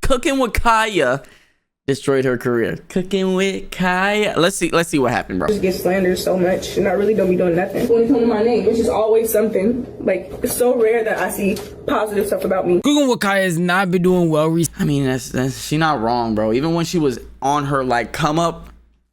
Cooking with Kaya destroyed her career. Cooking with Kaya. Let's see what happened, bro. I just get slandered so much, and I really don't be doing nothing. When it comes to my name, it's just always something. Like, it's so rare that I see positive stuff about me. Cookingwitkya has not been doing well recently. I mean, that's she not wrong, bro. Even when she was on her like come up,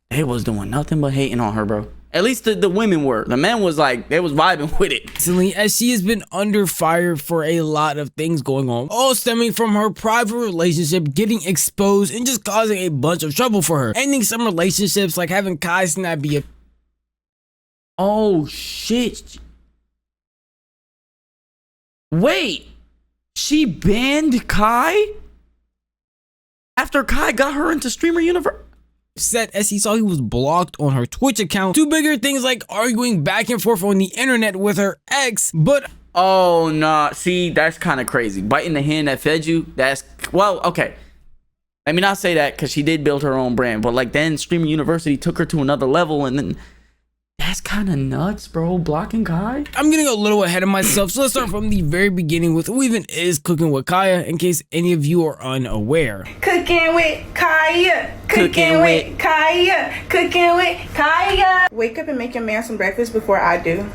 they was doing nothing but hating on her, bro. At least the women were. The men was like, they was vibing with it. As she has been under fire for a lot of things going on, all stemming from her private relationship getting exposed and just causing a bunch of trouble for her. Ending some relationships, like having Kai Cenat be a... Oh, shit. Wait. She banned Kai? After Kai got her into streamer universe? Upset as he saw he was blocked on her Twitch account. Two bigger things like arguing back and forth on the internet with her ex, but oh no, see, that's kind of crazy. Biting the hand that fed you, that's, well, okay, let me not say that because she did build her own brand, but like then Streamer University took her to another level, and then that's kind of nuts, bro. Blocking Kai. I'm getting a little ahead of myself, so let's start from the very beginning with who even is Cookingwitkya, in case any of you are unaware. Cooking with Kaya. Cooking with Kaya. Cooking with Kaya. Wake up and make your man some breakfast before I do.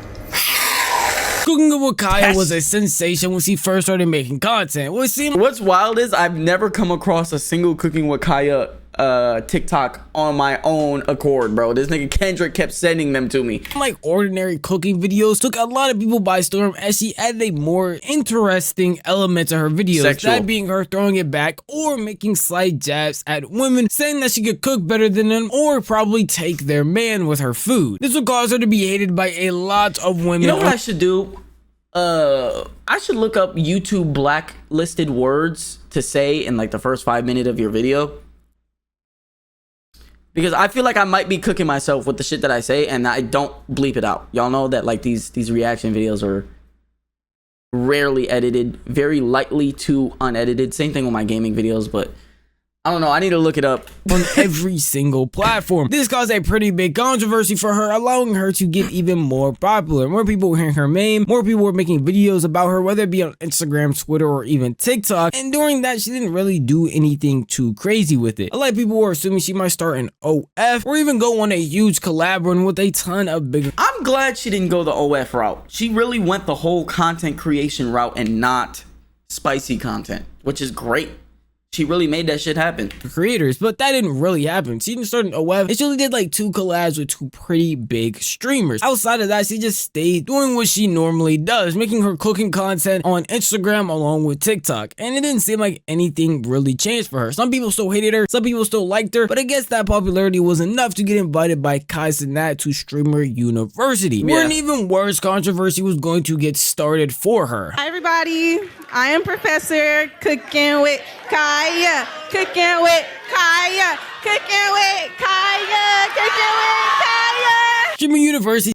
Cookingwitkya was a sensation when she first started making content. What's wild is I've never come across a single Cooking with Kaya TikTok on my own accord, bro. This nigga Kendrick kept sending them to me. Like ordinary cooking videos took a lot of people by storm as she added a more interesting element to her videos. Sexual. That being her throwing it back or making slight jabs at women, saying that she could cook better than them or probably take their man with her food. This would cause her to be hated by a lot of women. You know what I should do? I should look up YouTube blacklisted words to say in like the first 5 minutes of your video. Because I feel like I might be cooking myself with the shit that I say, and I don't bleep it out. Y'all know that like these reaction videos are rarely edited, very lightly to unedited. Same thing with my gaming videos, but I don't know. I need to look it up. On every single platform. This caused a pretty big controversy for her, allowing her to get even more popular. More people were hearing her name, more people were making videos about her, whether it be on Instagram, Twitter, or even TikTok. And during that, she didn't really do anything too crazy with it. A lot of people were assuming she might start an OF or even go on a huge collab run with a ton of bigger... I'm glad she didn't go the OF route. She really went the whole content creation route and not spicy content, which is great. She really made that shit happen. Creators, but that didn't really happen. She didn't start an OF. She only did like 2 collabs with 2 pretty big streamers. Outside of that, she just stayed doing what she normally does, making her cooking content on Instagram along with TikTok. And it didn't seem like anything really changed for her. Some people still hated her, some people still liked her, but I guess that popularity was enough to get invited by Kai Cenat to Streamer University. Yeah. Where an even worse controversy was going to get started for her. Hi everybody, I am Professor Cooking with Kaya. Cooking with Kaya. Cooking with Kaya. Cooking with Kaya. Streamer University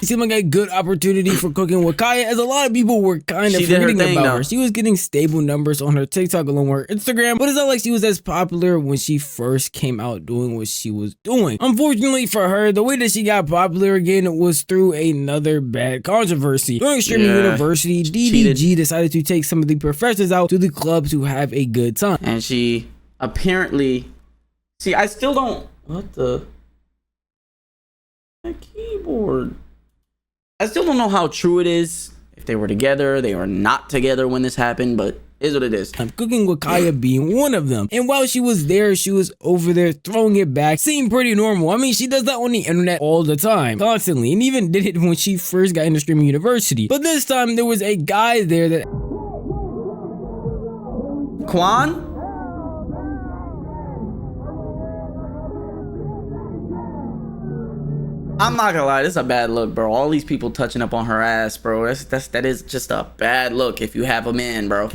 seemed like a good opportunity for Cookingwitkya, as a lot of people were kind of forgetting about her. She was getting stable numbers on her TikTok along with her Instagram, but it's not like she was as popular when she first came out doing what she was doing. Unfortunately for her, the way that she got popular again was through another bad controversy. During Streamer University, DDG decided to take some of the professors out to the club to have a good time. And she apparently... See, I still don't... What the... My keyboard... I still don't know how true it is. If they were together, they were not together when this happened, but it is what it is. Cookingwitkya being one of them. And while she was there, she was over there throwing it back. Seemed pretty normal. I mean, she does that on the internet all the time, constantly, and even did it when she first got into Streaming University. But this time, there was a guy there that... Quan? I'm not gonna lie, this is a bad look, bro. All these people touching up on her ass, bro. That is just a bad look if you have a man, bro.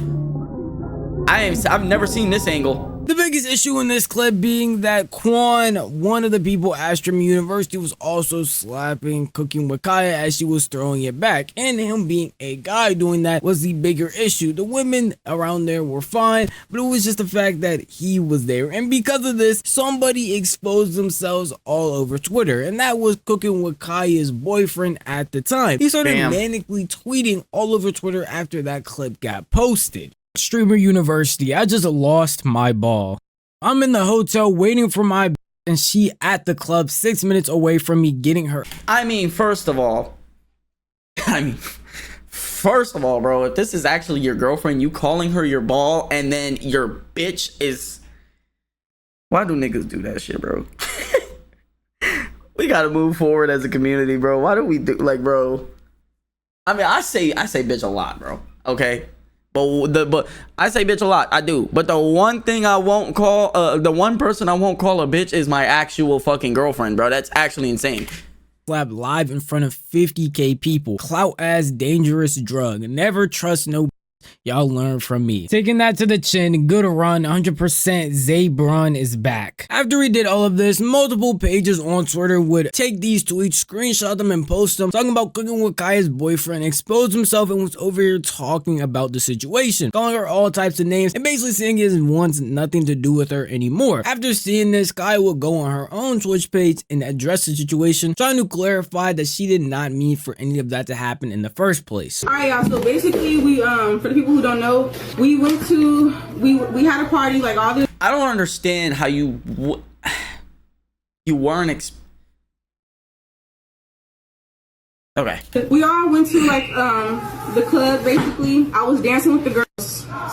I've never seen this angle. The biggest issue in this clip being that Quan, one of the people at Streamer University, was also slapping Cookingwitkya as she was throwing it back, and him being a guy doing that was the bigger issue. The women around there were fine, but it was just the fact that he was there, and because of this, somebody exposed themselves all over Twitter, and that was Cookingwitkya's boyfriend at the time. He started manically tweeting all over Twitter after that clip got posted. Streamer University, I just lost my ball. I'm in the hotel waiting for my and she at the club 6 minutes away from me getting her. I mean, first of all, bro, if this is actually your girlfriend, you calling her your ball, and then your bitch is... Why do niggas do that shit, bro? We gotta move forward as a community, bro. Why do we do, like, bro? I mean, I say bitch a lot, bro. Okay? But I say bitch a lot, I do. But the one thing I won't call, the one person I won't call a bitch is my actual fucking girlfriend, bro. That's actually insane. Slap live in front of 50K people. Clout ass dangerous drug. Never trust no. Y'all learn from me. Taking that to the chin, good run, 100% Zabron is back. After he did all of this, multiple pages on Twitter would take these tweets, screenshot them, and post them, talking about Cookingwitkya's boyfriend exposed himself and was over here talking about the situation, calling her all types of names, and basically saying he wants nothing to do with her anymore. After seeing this, Kai would go on her own Twitch page and address the situation, trying to clarify that she did not mean for any of that to happen in the first place. Alright, y'all, so basically we for the people who don't know, we went to we had a party, like all this. I don't understand how you weren't okay. We all went to like the club. Basically, I was dancing with the girls.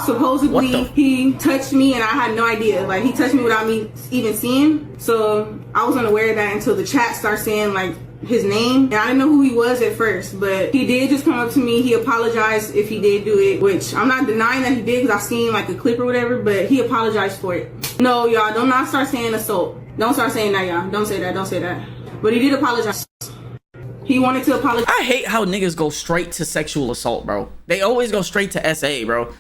Supposedly he touched me and I had no idea. Like, he touched me without me even seeing. So I was unaware of that until the chat started saying like his name, and I didn't know who he was at first, but he did just come up to me. He apologized if he did do it, which I'm not denying that he did because I've seen like a clip or whatever, but he apologized for it. No, y'all, don't not start saying assault. Don't start saying that, y'all. Don't say that, don't say that. But he did apologize. He wanted to apologize. I hate how niggas go straight to sexual assault, bro. They always go straight to SA, bro.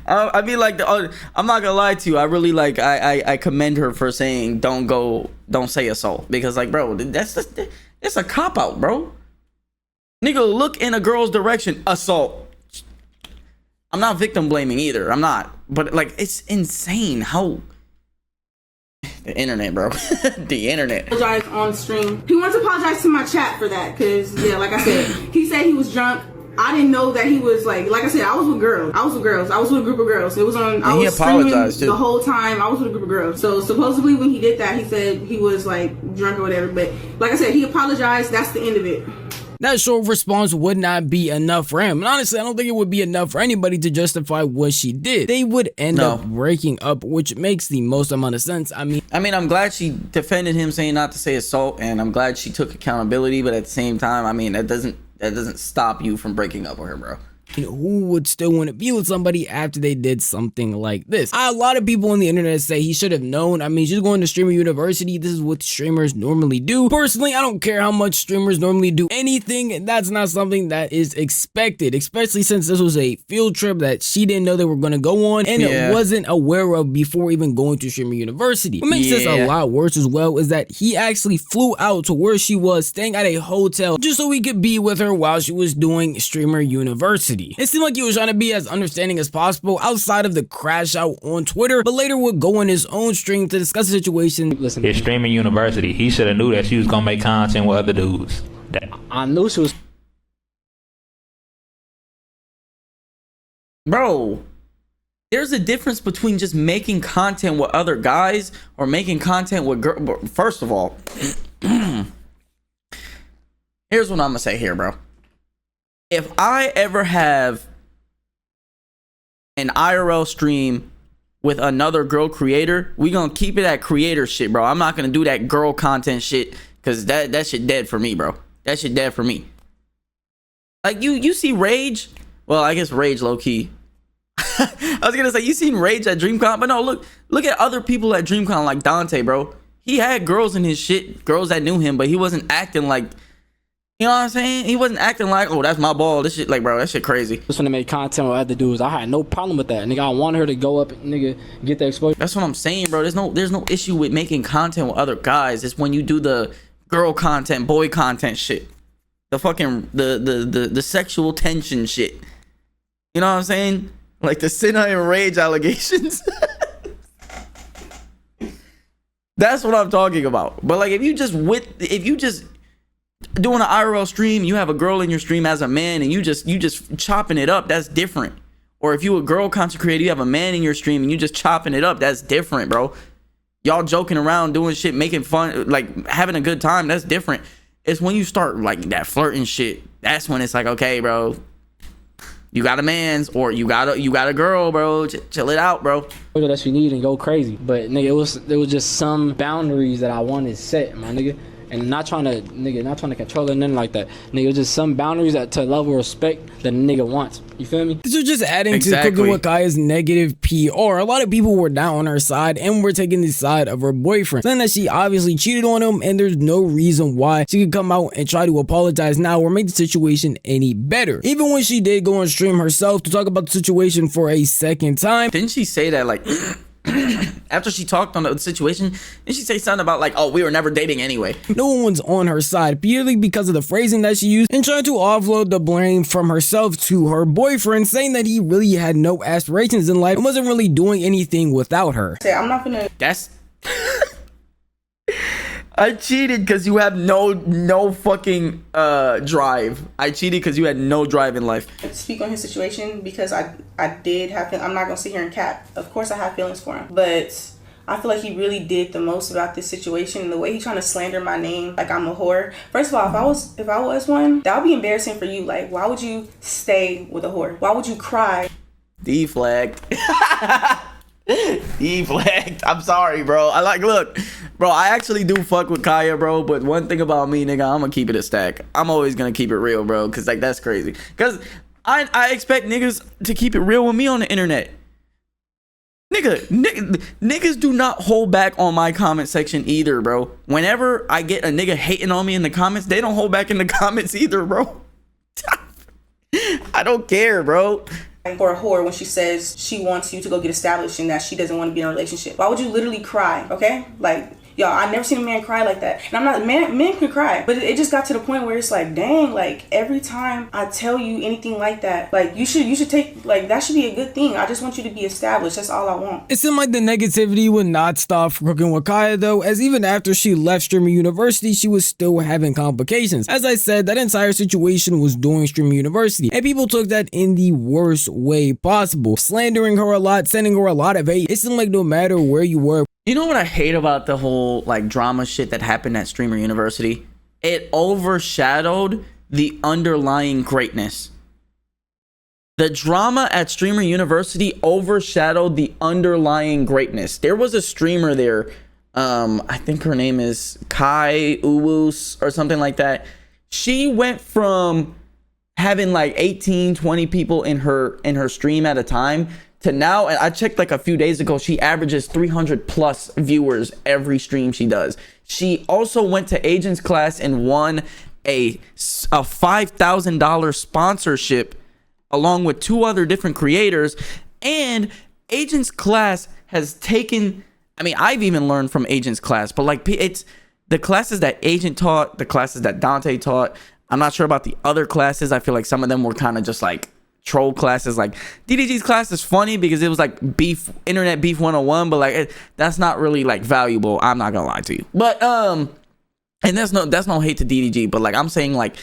I mean, like, I'm not gonna lie to you. I really like. I commend her for saying don't say assault, because like, bro, it's a cop out, bro. Nigga, look in a girl's direction, assault. I'm not victim blaming either. I'm not, but like, it's insane how the internet, bro. The internet. Apologize on stream. He wants to apologize to my chat for that, cause yeah, like I said, he said he was drunk. I didn't know that he was like I said, I was with girls. I was with a group of girls. It was on. I was streaming the whole time. I was with a group of girls. So supposedly when he did that, he said he was like drunk or whatever. But like I said, he apologized. That's the end of it. That short response would not be enough for him. And honestly, I don't think it would be enough for anybody to justify what she did. They would end up breaking up, which makes the most amount of sense. I mean, I'm glad she defended him, saying not to say assault, and I'm glad she took accountability. But at the same time, I mean, that doesn't stop you from breaking up with her, bro. You know, who would still want to be with somebody after they did something like this? A lot of people on the internet say he should have known. I mean, she's going to Streamer University. This is what streamers normally do. Personally, I don't care how much streamers normally do anything. That's not something that is expected, especially since this was a field trip that she didn't know they were going to go on, and it wasn't aware of before even going to Streamer University. What makes this a lot worse as well is that he actually flew out to where she was, staying at a hotel, just so he could be with her while she was doing Streamer University. It seemed like he was trying to be as understanding as possible outside of the crash out on Twitter, but later would go on his own stream to discuss the situation. Listen, it's Streaming University. He should have knew that she was gonna make content with other dudes. I knew she was. Bro, there's a difference between just making content with other guys or making content with girls. First of all, here's what I'm gonna say here, bro. If I ever have an IRL stream with another girl creator, we gonna keep it at creator shit, bro. I'm not gonna do that girl content shit, because that shit dead for me, bro. That shit dead for me. Like, you see Rage? Well, I guess Rage low key. I was gonna say, you seen Rage at DreamCon, but no, look at other people at DreamCon, like Dante, bro. He had girls in his shit, girls that knew him, but he wasn't acting like You know what I'm saying? He wasn't acting like, oh, that's my ball. This shit, like, bro, that shit crazy. Just when they made content with other dudes, I had no problem with that. Nigga, I want her to go up and nigga get the exposure. That's what I'm saying, bro. There's no issue with making content with other guys. It's when you do the girl content, boy content shit. The fucking the sexual tension shit. You know what I'm saying? Like the Sinner and Rage allegations. That's what I'm talking about. But like if you just doing an IRL stream, you have a girl in your stream as a man and you just chopping it up, that's different. Or if you a girl content creator, you have a man in your stream and you just chopping it up, that's different, bro. Y'all joking around, doing shit, making fun, like having a good time, that's different. It's when you start like that flirting shit, that's when it's like, okay, bro, you got a man's or you got a girl, bro. Chill it out, bro. That you need and go crazy. But nigga, it was just some boundaries that I wanted set, my nigga. And not trying to control it, nothing like that. Nigga, it was just some boundaries that to a level of respect that a nigga wants. You feel me? This was just adding Exactly. to Cookingwitkaya's negative PR. A lot of people were down on her side and were taking the side of her boyfriend, saying that she obviously cheated on him and there's no reason why she could come out and try to apologize now or make the situation any better. Even when she did go on stream herself to talk about the situation for a second time. Didn't she say that like after she talked on the situation, didn't she say something about like, oh, we were never dating anyway? No one's on her side, purely because of the phrasing that she used and trying to offload the blame from herself to her boyfriend, saying that he really had no aspirations in life and wasn't really doing anything without her. I'm not gonna. That's I cheated because you have no fucking drive. I cheated because you had no drive in life. Speak on his situation because I did have. I'm not gonna sit here and cap. Of course, I have feelings for him, but I feel like he really did the most about this situation and the way he's trying to slander my name like I'm a whore. First of all, if I was one, that would be embarrassing for you. Like, why would you stay with a whore? Why would you cry? Deflagged. Deflagged. I'm sorry, bro. Look, bro, I actually do fuck with Kaya, bro, but one thing about me, nigga, I'm gonna keep it a stack. I'm always gonna keep it real, bro, because like that's crazy. Because I expect niggas to keep it real with me on the internet. Niggas do not hold back on my comment section either, bro. Whenever I get a nigga hating on me in the comments, they don't hold back in the comments either, bro. I don't care, bro. For a whore when she says she wants you to go get established and that she doesn't want to be in a relationship. Why would you literally cry? Okay, like y'all, I've never seen a man cry like that. And I'm not men can cry, but it just got to the point where it's like, dang, like every time I tell you anything like that, like you should take, like that should be a good thing. I just want you to be established. That's all I want. It seemed like the negativity would not stop for Cookingwitkya though, as even after she left Streamer University, she was still having complications. As I said, that entire situation was during Streamer University, and people took that in the worst way possible, slandering her a lot, sending her a lot of hate. It seemed like no matter where you were. You know what I hate about the whole like drama shit that happened at Streamer University? It overshadowed the underlying greatness. The drama at Streamer University overshadowed the underlying greatness. There was a streamer there, I think her name is Kai Uwus or something like that. She went from having like 18, 20 people in her stream at a time to now, and I checked like a few days ago, she averages 300 plus viewers every stream she does. She also went to Agents Class and won a $5,000 sponsorship along with 2 other different creators. And Agents Class has taken, I mean, I've even learned from Agents Class, but like it's the classes that Agent taught, the classes that Dante taught. I'm not sure about the other classes. I feel like some of them were kind of just like troll classes. Like DDG's class is funny because it was like internet beef 101, but like that's not really like valuable. I'm not gonna lie to you. But and that's no hate to DDG, but like I'm saying like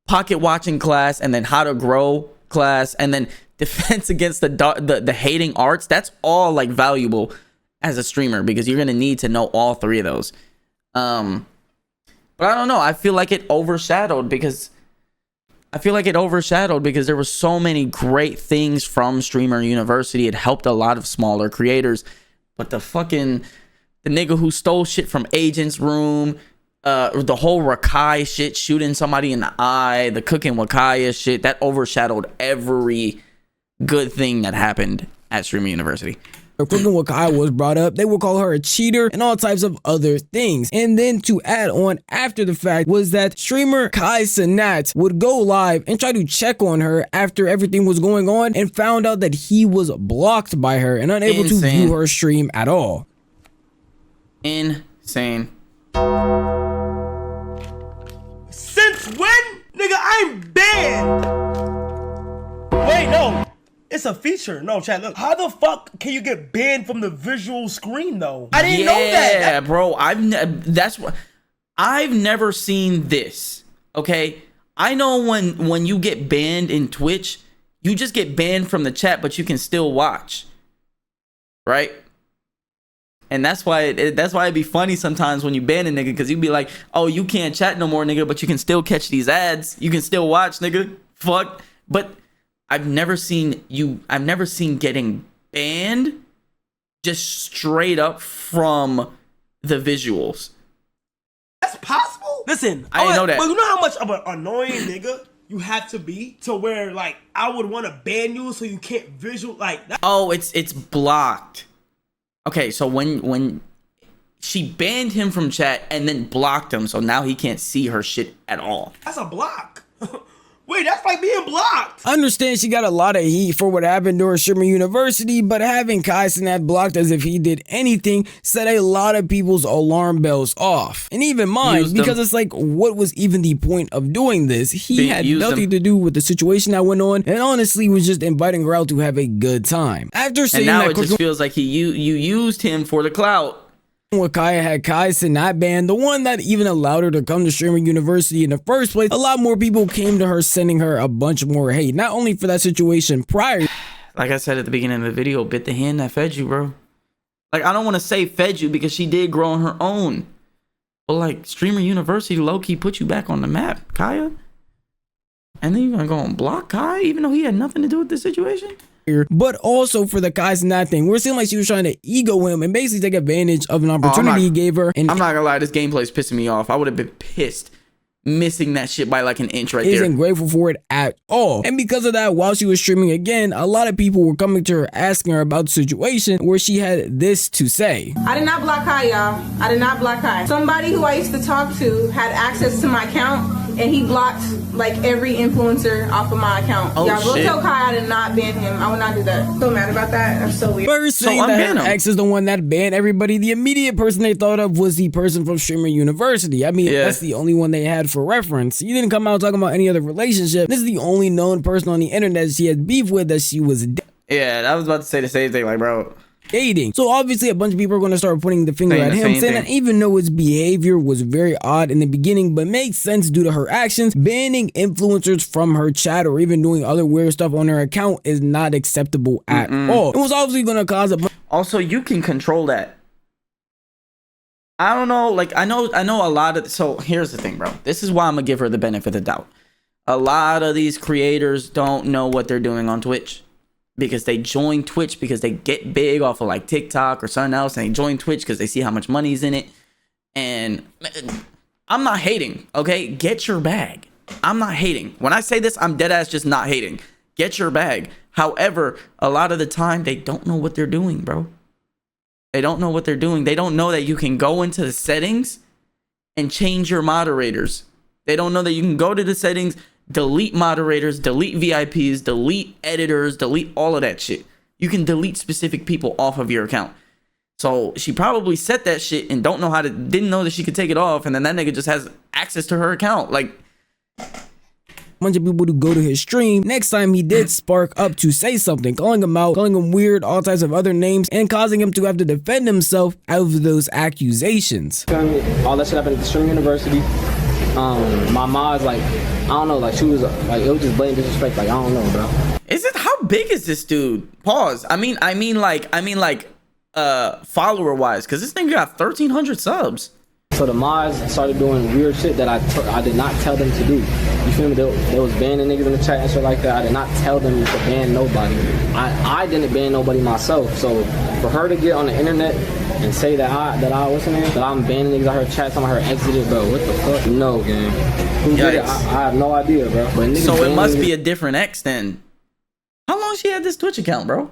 pocket watching class and then how to grow class and then defense against the hating arts. That's all like valuable as a streamer because you're gonna need to know all 3 of those. But I don't know. I feel like it overshadowed because there were so many great things from Streamer University. It helped a lot of smaller creators. But the nigga who stole shit from Agent's room, the whole Rakai shit, shooting somebody in the eye, the Cookingwitkya shit, that overshadowed every good thing that happened at Streamer University. Cookingwitkya was brought up, they would call her a cheater and all types of other things. And then to add on after the fact was that streamer Kai Cenat would go live and try to check on her after everything was going on and found out that he was blocked by her and unable to view her stream at all. Insane. Since when? Nigga, I'm banned. Wait, no. It's a feature. No, chat, look. How the fuck can you get banned from the visual screen, though? I didn't know that. Yeah, bro. I've never seen this. Okay? I know when you get banned in Twitch, you just get banned from the chat, but you can still watch. Right? And that's why it'd be funny sometimes when you ban a nigga, because you'd be like, oh, you can't chat no more, nigga, but you can still catch these ads. You can still watch, nigga. Fuck. But I've never seen getting banned just straight up from the visuals. That's possible? Listen, I didn't know that. But you know how much of an annoying nigga you have to be to where, like, I would want to ban you so you can't visual, like that. Oh, it's blocked. Okay, so when she banned him from chat and then blocked him, so now he can't see her shit at all. That's a block. Wait, that's like being blocked. I understand she got a lot of heat for what happened during Streamer University, but having Kai Cenat blocked as if he did anything set a lot of people's alarm bells off. And even mine, because it's like, what was even the point of doing this? He had nothing to do with the situation that went on, and honestly was just inviting her out to have a good time. After saying and now that, it just feels like you used him for the clout. Cookingwitkya had Kai Cenat banned, the one that even allowed her to come to Streamer University in the first place, a lot more people came to her sending her a bunch more hate, not only for that situation prior. Like I said at the beginning of the video, bit the hand that fed you, bro. Like, I don't want to say fed you because she did grow on her own. But like, Streamer University low-key put you back on the map, Kaya. And then you're gonna go and block Kai even though he had nothing to do with the situation? But also for the Kai Cenat thing, we're seeing like she was trying to ego him and basically take advantage of an opportunity he gave her. And I'm not gonna lie, this gameplay's pissing me off. I would have been pissed missing that shit by like an inch right there. Isn't grateful for it at all. And because of that, while she was streaming again, a lot of people were coming to her asking her about the situation, where she had this to say. I did not block Kai, y'all. I did not block Kai. Somebody who I used to talk to had access to my account, and he blocked like every influencer off of my account. Oh, y'all go shit. tell Kai I did not ban him. I would not do that. So mad about that. That's so weird. First saying that her ex is the one that banned everybody, the immediate person they thought of was the person from Streamer University. I mean, that's the only one they had for reference. He didn't come out talking about any other relationship. This is the only known person on the internet she had beef with that she was Yeah, I was about to say the same thing, like, bro. dating. So obviously a bunch of people are going to start putting the finger at him, saying that even though his behavior was very odd in the beginning, but made sense due to her actions, banning influencers from her chat or even doing other weird stuff on her account is not acceptable at all. It was obviously going to cause a Also, you can control that. I don't know, like, I know a lot of, so here's the thing, bro. This is why I'm gonna give her the benefit of the doubt. A lot of these creators don't know what they're doing on Twitch, because they join Twitch because they get big off of like TikTok or something else, and they join Twitch because they see how much money's in it. And I'm not hating, okay? Get your bag. I'm not hating. When I say this, I'm dead ass just not hating. Get your bag. However, a lot of the time they don't know what they're doing, bro. They don't know what they're doing. They don't know that you can go into the settings and change your moderators. They don't know that you can go to the settings, delete moderators, delete VIPs, delete editors, delete all of that shit. You can delete specific people off of your account. So she probably set that shit and didn't know that she could take it off, and then that nigga just has access to her account. Like, bunch of people to go to his stream. Next time he did spark up to say something, calling him out, calling him weird, all types of other names, and causing him to have to defend himself out of those accusations. All that shit happened at the Stream University. My mom's like, I don't know, like she was like, it was just blatant disrespect. Like, I don't know, bro. is it, how big is this dude? Pause. I mean follower wise, because this thing got 1,300 subs. So the mods started doing weird shit that I did not tell them to do. You feel me? They was banning niggas in the chat and shit like that. I did not tell them to ban nobody. I didn't ban nobody myself. So for her to get on the internet and say that I'm banning niggas out her chat, some of her exited, bro. What the fuck? No, gang. Who did it? I have no idea, bro. But so it must be a different ex then. How long she had this Twitch account, bro?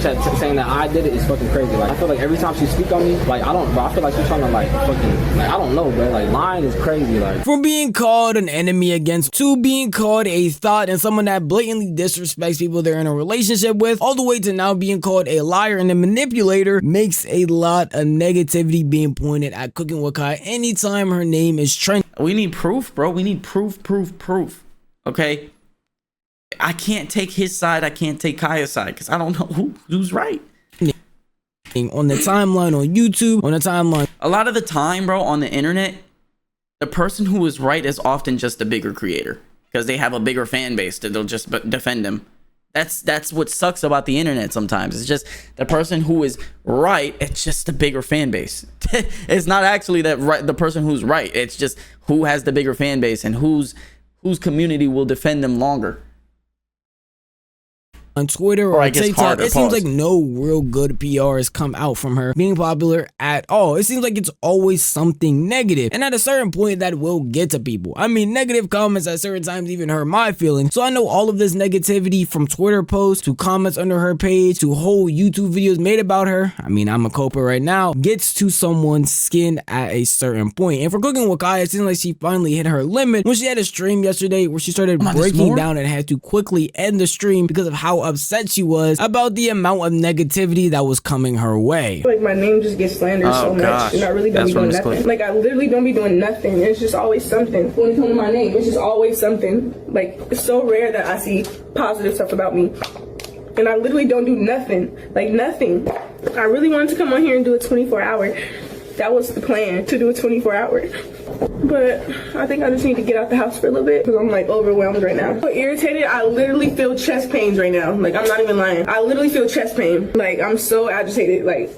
saying that I did it is fucking crazy. Like I feel like every time she speak on me, like I feel like she's trying to like fucking like I don't know, bro. Like lying is crazy. Like from being called an enemy against to being called a thought and someone that blatantly disrespects people they're in a relationship with, all the way to now being called a liar and a manipulator, makes a lot of negativity being pointed at Cookingwitkya anytime her name is trending. We need proof, bro. We need proof. Okay? I can't take his side. I can't take Kaya's side because I don't know who's right. On the timeline on YouTube, on the timeline. A lot of the time, bro, on the internet, the person who is right is often just a bigger creator because they have a bigger fan base that they'll just defend them. That's what sucks about the internet sometimes. It's just the person who is right, it's just a bigger fan base. It's not actually the person who's right. It's just who has the bigger fan base and whose community will defend them longer. On Twitter or TikTok, it seems like no real good PR has come out from her being popular at all. It seems like it's always something negative, and at a certain point that will get to people. I mean, negative comments at certain times even hurt my feelings. So I know all of this negativity from Twitter posts to comments under her page to whole YouTube videos made about her, I mean, I'm a culprit right now, gets to someone's skin at a certain point. And for Cookingwitkya, it seems like she finally hit her limit when she had a stream yesterday where she started breaking down and had to quickly end the stream because of how upset she was about the amount of negativity that was coming her way. Like my name just gets slandered so much, and I really don't be doing nothing. Like I literally don't be doing nothing. It's just always something. When it comes to my name, it's just always something. Like it's so rare that I see positive stuff about me, and I literally don't do nothing. Like nothing. I really wanted to come on here and do a 24-hour. That was the plan, to do a 24-hour. But I think I just need to get out the house for a little bit because I'm like overwhelmed right now. I'm so irritated. I literally feel chest pains right now. Like I'm not even lying. I literally feel chest pain. Like I'm so agitated. Like,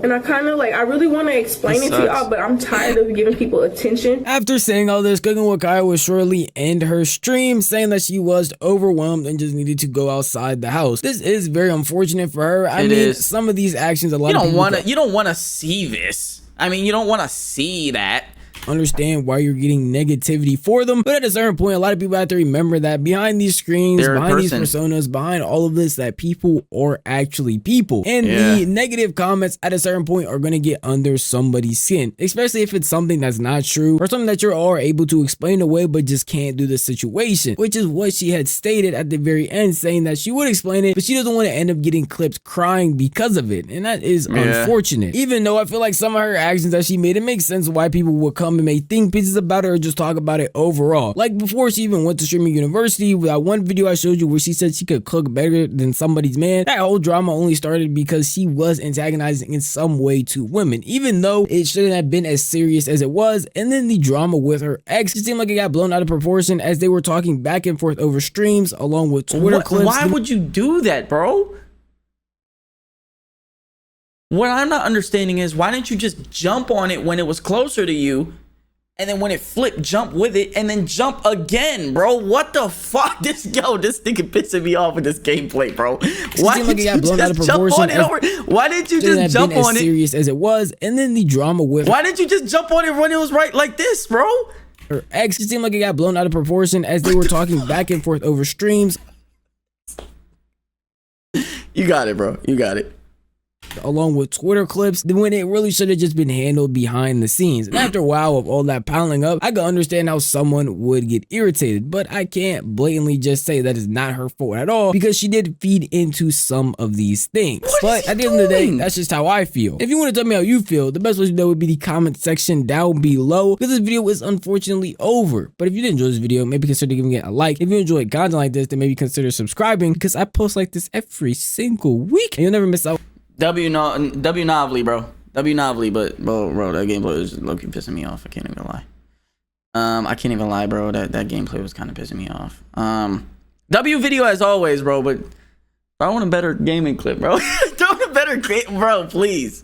and I kind of like, I really want to explain it to y'all, but I'm tired of giving people attention. After saying all this, Cookingwitkya would shortly end her stream, saying that she was overwhelmed and just needed to go outside the house. This is very unfortunate for her. I mean, some of these actions, a lot of people you don't want to see this. I mean, you don't want to see that. Understand why you're getting negativity for them, but at a certain point a lot of people have to remember that behind these screens, behind these personas, behind all of this, that people are actually people, and the negative comments at a certain point are going to get under somebody's skin, especially if it's something that's not true or something that you're all able to explain away but just can't do the situation, which is what she had stated at the very end, saying that she would explain it but she doesn't want to end up getting clipped crying because of it, and that is unfortunate. Even though I feel like some of her actions that she made, it makes sense why people would come and make think pieces about it or just talk about it overall. Like before she even went to streaming university, with that one video I showed you where she said she could cook better than somebody's man, that whole drama only started because she was antagonizing in some way to women, even though it shouldn't have been as serious as it was. And then the drama with her ex, it seemed like it got blown out of proportion as they were talking back and forth over streams along with Twitter clips. Why would you do that, bro? What I'm not understanding is why didn't you just jump on it when it was closer to you, and then when it flipped, jump with it, and then jump again, bro? What the fuck? This nigga pissing me off with this gameplay, bro. Why did you just jump on it over? Why did you just jump on it? Serious as it was, and then the drama with. Why did you just jump on it when it was right like this, bro? Her ex, it seemed like it got blown out of proportion as they were talking back and forth over streams. You got it, bro. You got it. Along with Twitter clips, when it really should have just been handled behind the scenes. And after a while of all that piling up, I can understand how someone would get irritated, but I can't blatantly just say that is not her fault at all because she did feed into some of these things. But at the end of the day, that's just how I feel. If you want to tell me how you feel, the best way to know would be the comment section down below, because this video is unfortunately over. But if you did enjoy this video, maybe consider giving it a like. If you enjoy content like this, then maybe consider subscribing, because I post like this every single week and you'll never miss out. W Novely, bro. W Novely, but bro, that gameplay was low-key pissing me off. I can't even lie. I can't even lie, bro. That gameplay was kind of pissing me off. W video as always, bro. But I want a better gaming clip, bro. Don't a better clip, bro, please.